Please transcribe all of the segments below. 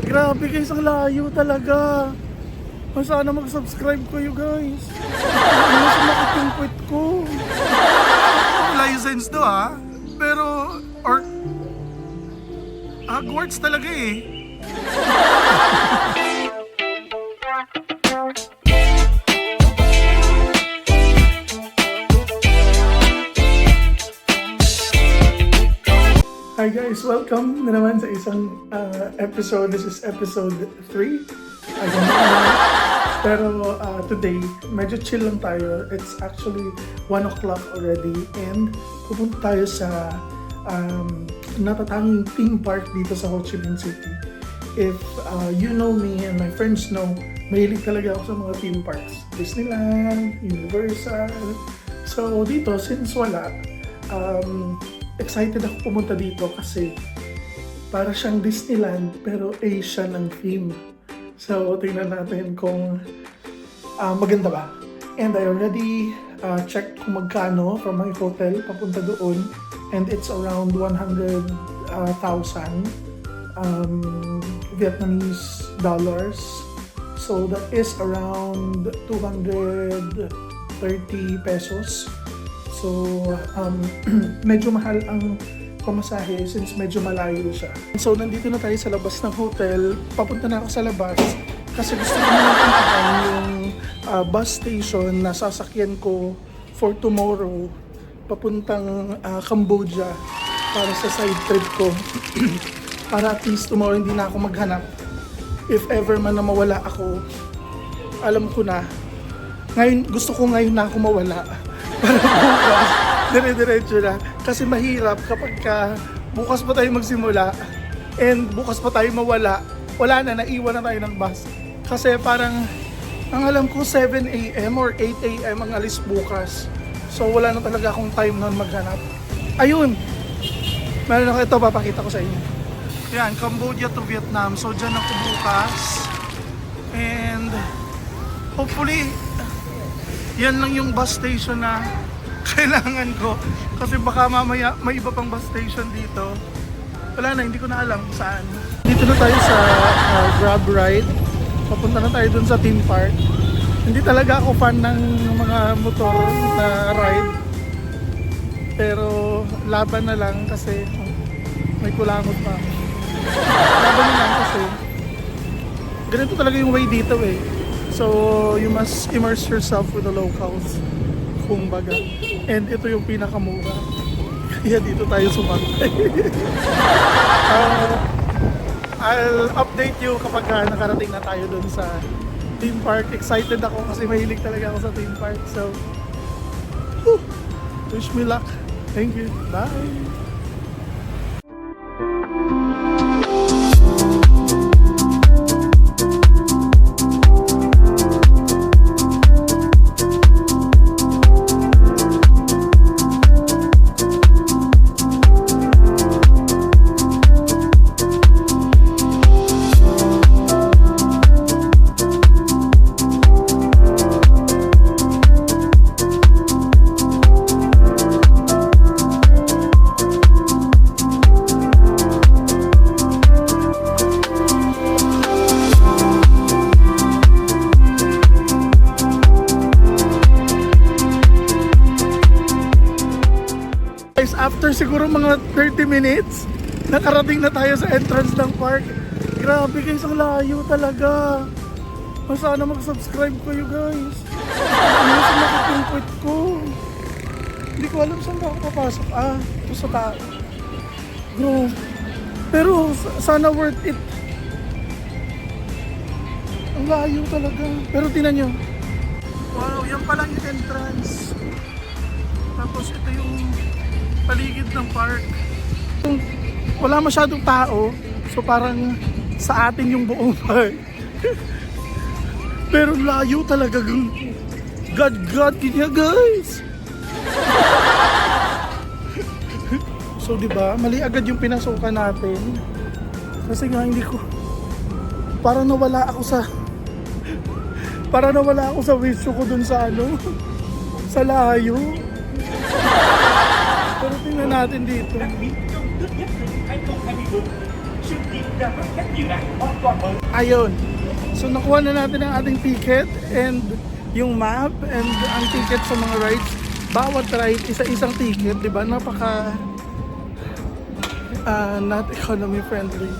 Grabe guys, ang layo talaga. Sana mag-subscribe kayo guys. Ano sa makapingkwit ko? License to ha. Pero, or Hogwarts talaga eh. Hi guys, welcome na naman sa isang episode. This is episode 3. I don't know. Pero today, medyo chill lang tayo. It's actually 1 o'clock already and pupunta tayo sa natatanging theme park dito sa Ho Chi Minh City. If you know me and my friends know, mahilig talaga ako sa mga theme parks. Disneyland, Universal. So dito, since wala, excited ako pumunta dito kasi para siyang Disneyland pero Asian ang theme. So tingnan natin kung maganda ba. And I already checked kung magkano from my hotel papunta doon, and it's around 100,000 Vietnamese dollars. So that is around 230 pesos. So, medyo mahal ang pamasahe since medyo malayo siya. So, nandito na tayo sa labas ng hotel. Papunta na ako sa labas kasi gusto ko na puntahan yung bus station na sasakyan ko for tomorrow papuntang Cambodia para sa side trip ko. Para at least tomorrow hindi na ako maghanap. If ever man na mawala ako, alam ko na. Ngayon, gusto ko ngayon na ako mawala. Para bukas, dire-diretso na. Kasi mahirap kapag bukas pa tayo magsimula and bukas pa tayo mawala, wala na, naiwan na tayo ng bus. Kasi parang, ang alam ko 7 a.m. or 8 a.m. ang alis bukas. So wala na talaga akong time noon maghanap. Ayun! Meron ako, ito papakita ko sa inyo. Yan, Cambodia to Vietnam. So dyan ako bukas. And hopefully, yan lang yung bus station na kailangan ko. Kasi baka mamaya may iba pang bus station dito. Wala na, hindi ko na alam saan. Dito na tayo sa Grab ride. Papunta na tayo dun sa theme park. Hindi talaga ako fan ng mga motor na ride. Pero laban na lang kasi may kulangot pa. Laban na lang kasi ganito talaga yung way dito eh. So, you must immerse yourself with the locals, kumbaga. And ito yung pinakamura. Kaya dito tayo sumakay. I'll update you kapag nakarating na tayo dun sa theme park. Excited ako kasi mahilig talaga ako sa theme park. So, wish me luck. Thank you. Bye! After siguro mga 30 minutes, nakarating na tayo sa entrance ng park. Grabe guys, ang layo talaga. Sana mag-subscribe kayo guys. Ano sa makapingkwit ko? Hindi ko alam saan ako papasok. Ito sa tao. Bro, pero sana worth it. Ang layo talaga. Pero tingnan nyo. Wow, yan palang yung entrance. Tapos ito yung paligid ng park. Wala masyadong tao, so parang sa atin yung buong park. Pero layo talaga. God, kanya guys. So diba, mali agad yung pinasukan natin. Kasi nga hindi ko, parang nawala ako sa wisyo ko dun sa sa layo. Pero tingnan natin dito. Ayun. So nakuha na natin ang ating ticket and yung map and ang ticket sa mga rides. Bawat ride, isa-isang ticket, di ba? Napaka not economy friendly,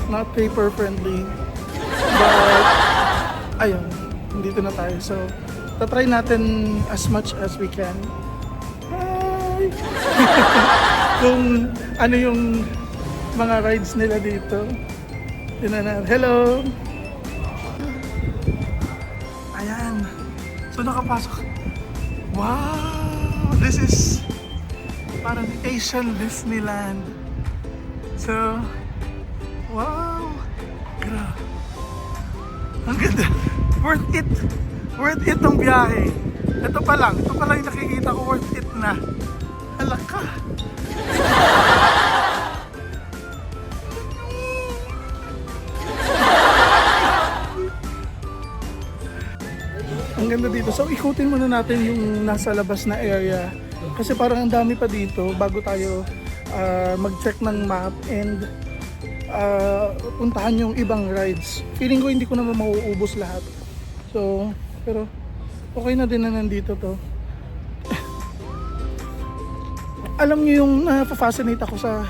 not paper friendly. But ayun, dito na tayo. So tatry natin as much as we can. Hi! Kung ano yung mga rides nila dito. Tingnan natin. Hello! Ayan. So nakapasok. Wow! This is parang Asian Disneyland. So, wow! Grabe. Ang ganda. Worth it. Worth it tong biyahe. Ito pa lang yung nakikita ko, worth it na. Halaka. Ang ganda dito. So ikutin muna natin yung nasa labas na area. Kasi parang ang dami pa dito bago tayo mag-check ng map and puntahan yung ibang rides. Feeling ko hindi ko naman mauubos lahat. So, pero okay na din na nandito to. Alam niyo yung fascinate ako sa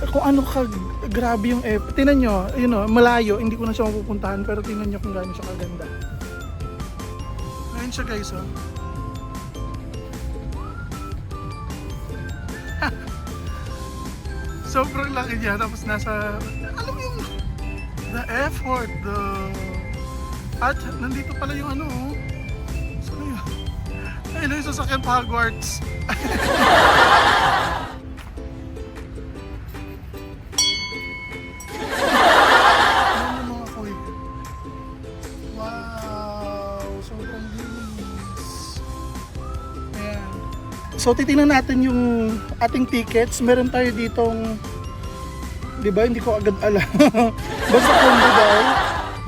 kung ano ka grabe yung tingnan nyo, malayo, hindi ko na siya mapupuntahan pero tingnan nyo kung gaano siya kaganda. Ngayon siya guys, oh. Sobrang laki niya, tapos nasa, alam mo yung the effort, at nandito pala yung ano, oh. Saan yun? Ayun yung sasakyan pa Hogwarts. So titingnan natin yung ating tickets. Meron tayo ditong, di ba, hindi ko agad alam. Basta combo daw.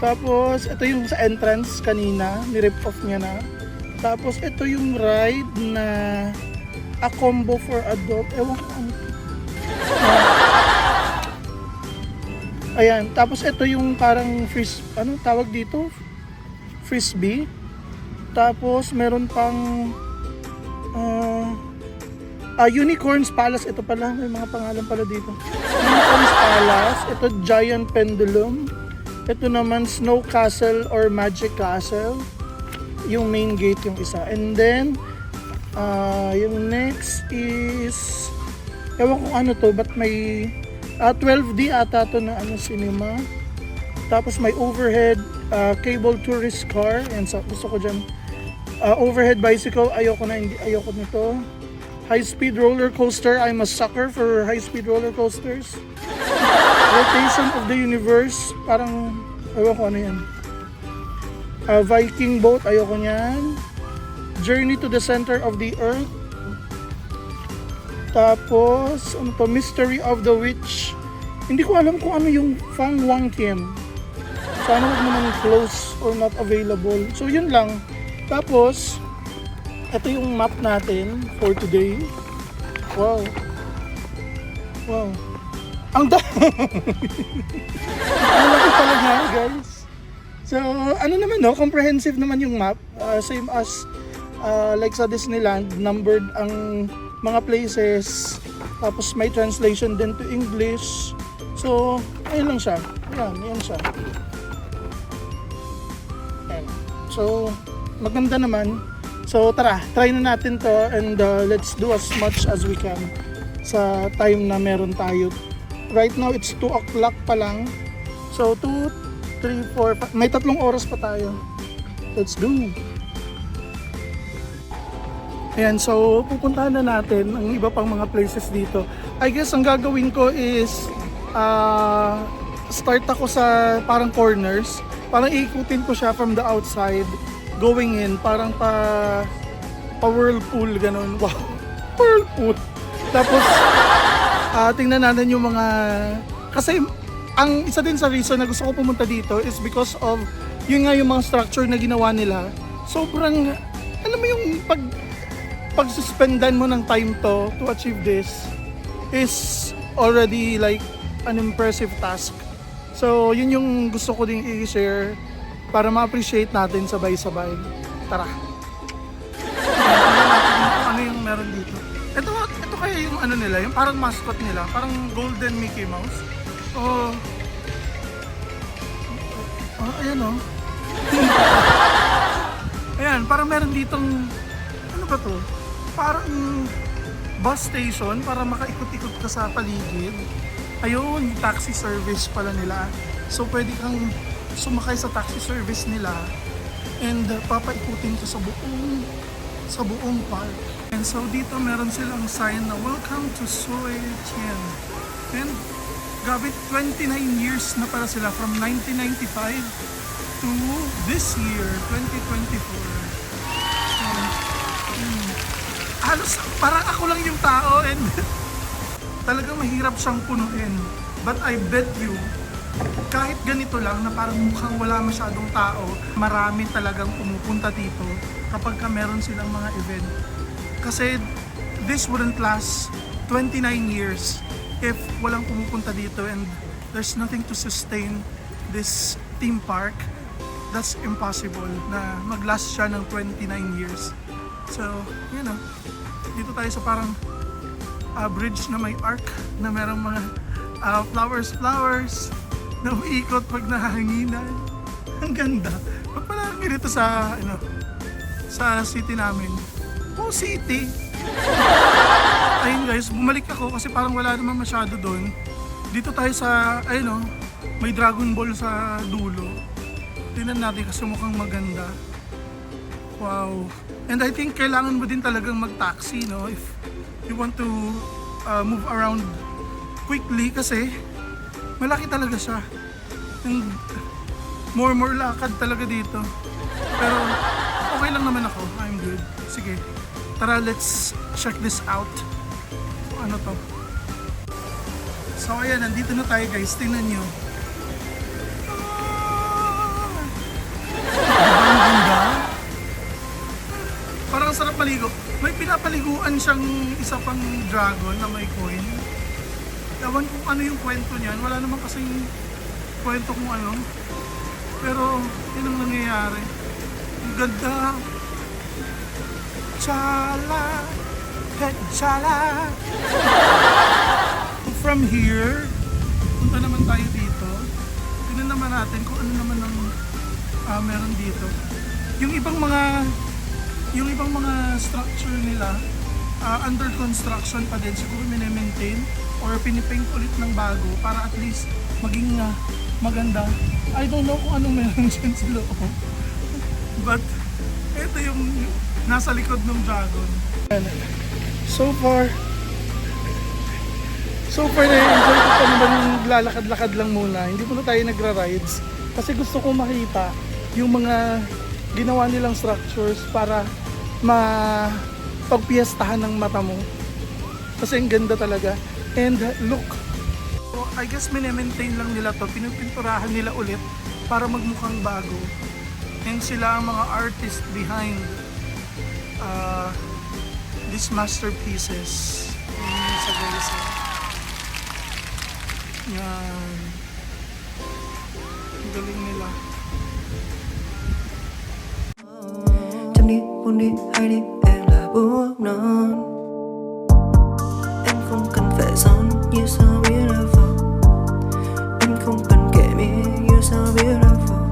Tapos ito yung sa entrance kanina, ni-rip off niya na. Tapos ito yung ride na a combo for adult. Ewan ko ano. Ayan, tapos ito yung parang ano tawag dito? Frisbee. Tapos meron pang Unicorns Palace, ito pala, may mga pangalan pala dito. Unicorns Palace, ito Giant Pendulum, ito naman Snow Castle or Magic Castle, yung main gate yung isa. And then, yung next is, ewan kung ano to, but may 12D ata to na cinema. Tapos may overhead cable tourist car, and gusto ko dyan. Overhead bicycle, ayoko nito. High-speed roller coaster, I'm a sucker for high-speed roller coasters. Rotation of the Universe, parang, ayoko ano yan. Viking boat, ayoko niyan. Journey to the Center of the Earth. Tapos, ano to, Mystery of the Witch. Hindi ko alam kung ano yung Fang Wang Kiem. Sana wag naman close or not available. So, yun lang. Tapos, ito yung map natin for today. Wow. Wow. Ang ang laki pala nga, guys. So, ano naman, no? Comprehensive naman yung map. Same as like sa Disneyland, numbered ang mga places. Tapos may translation din to English. So, ayun lang siya. Yan siya. Ayan. So, maganda naman. So tara, try na natin to and let's do as much as we can sa time na meron tayo. Right now it's 2 o'clock pa lang. So 2, 3, 4, 5. May 3 oras pa tayo. Let's go. Ayan, so pupuntahan na natin ang iba pang mga places dito. I guess ang gagawin ko is start ako sa parang corners. Parang ikutin ko siya from the outside. Going in, parang pa whirlpool, ganun. Wow, whirlpool. Tapos, tingnan natin yung mga, kasi, ang isa din sa reason na gusto ko pumunta dito is because of, yun nga yung mga structure na ginawa nila. Sobrang, alam mo yung pag-suspendan mo ng time to achieve this is already like an impressive task. So, yun yung gusto ko din i-share para ma-appreciate natin sabay-sabay. Tara! Kung ano yung meron dito. Ito kaya yung ano nila, yung parang mascot nila, parang golden Mickey Mouse. Oh, ayan oh. Ayan, parang meron ditong, ano ba to? Parang bus station para makaikot-ikot ka sa paligid. Ayun, taxi service pala nila. So pwede kang sumakay sa taxi service nila and papaikutin ka sa buong park. And so dito meron silang sign na welcome to Soi Tien. And grabe, 29 years na para sila from 1995 to this year, 2024. Halos parang ako lang yung tao and talagang mahirap siyang punuin. But I bet you, kahit ganito lang na parang mukhang wala masyadong tao, marami talagang pumupunta dito kapag ka meron silang mga event. Kasi this wouldn't last 29 years if walang pumupunta dito and there's nothing to sustain this theme park. That's impossible na mag-last siya ng 29 years. So, you know, dito tayo sa parang bridge na may arc na merong mga flowers na umiikot pag nahanginan. Ang ganda. Pag pala kami dito sa, sa city namin. Oh, city! Ayun guys, bumalik ako kasi parang wala naman masyado doon. Dito tayo sa, may Dragon Ball sa dulo. Tingnan natin kasi mukhang maganda. Wow. And I think kailangan mo din talagang mag-taxi, no? If you want to move around quickly kasi malaki talaga siya. And more lakad talaga dito. Pero okay lang naman ako. I'm good. Sige. Tara, let's check this out. So, ano to? So ayan, nandito na tayo guys. Tingnan nyo. Parang sarap maligo. May pinapaliguan siyang isa pang dragon na may coin. Ewan kung ano yung kwento niyan. Wala naman kasing kwento kung ano. Pero yun ang nangyayari. Ang ganda. Chala. Chala. From here, punta naman tayo dito. Tignan naman natin kung ano naman ang meron dito. Yung ibang mga structure nila under construction pa din, siguro mini-maintain or pinipaint ulit ng bago para at least maging maganda. I don't know kung anong meron dyan sa loob. But ito yung nasa likod ng dragon. So far na-enjoy ko pa naman yung lalakad-lakad lang muna. Hindi muna tayo nagra-rides kasi gusto ko makita yung mga ginawa nilang structures para pagpiestahan ng mata mo. Kasi ang ganda talaga. And look, so, I guess mini-maintain lang nila to. Pinupinturahan nila ulit para magmukhang bago. And sila ang mga artist behind these masterpieces. Yan sa guys. Yan. Ang galing nila. Đi buồn đi hay đi em là buông non. Em không cần phải son như sao beautiful. Em không cần kể mỉa như sao beautiful.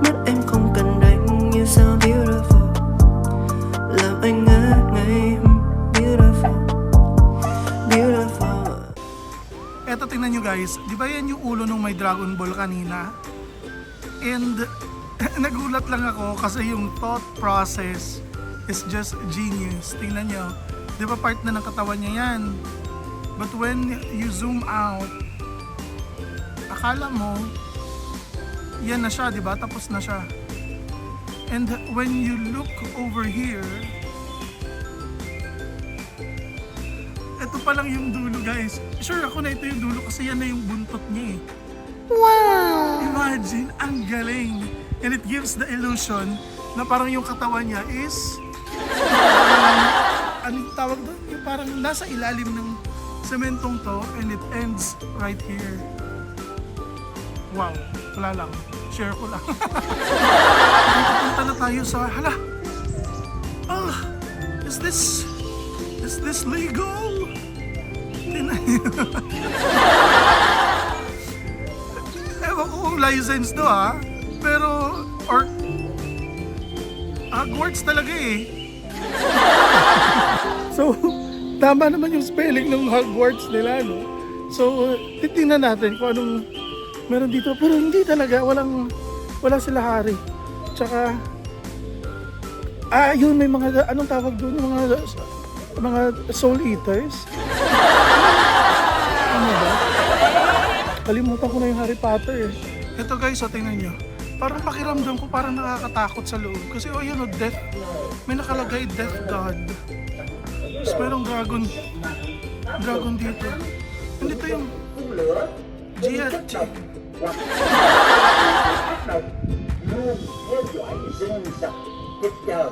Mắt em không cần đánh như sao beautiful. Làm anh ngỡ ngay beautiful. Beautiful. Eto, tingnan nyo guys. Di ba yan yung ulo nung may Dragon Ball kanina? And nagulat lang ako kasi yung thought process is just genius. Tingnan nyo. Di ba part na ng katawan niya yan? But when you zoom out, akala mo, yan na siya, di ba? Tapos na siya. And when you look over here, ito pa lang yung dulo guys. Sure ako na ito yung dulo kasi yan na yung buntot niya eh. Wow! Imagine, ang galing! And it gives the illusion na parang yung katawan niya is anong tawag doon? Yung parang nasa ilalim ng sementong to and it ends right here. Wow, wala lang. Share ko lang. Punta na tayo sa, hala. Is this legal? Ewan ko kung license to ha. Pero, or, Hogwarts talaga eh. So, tama naman yung spelling ng Hogwarts nila, no? So, titingnan natin kung anong meron dito. Pero hindi talaga, wala sila Harry. Tsaka, yun may mga, anong tawag doon? Mga soul eaters. Ano ba? Kalimutan ko na yung Harry Potter eh. Ito guys, tingnan nyo. Parang pakiramdam ko parang nakakatakot sa loob. Kasi yun death. May nakalagay Death God. Tapos merong dragon dito. Hindi to yung GLT. Luôn theo dõi rừng rậm tiếp chờ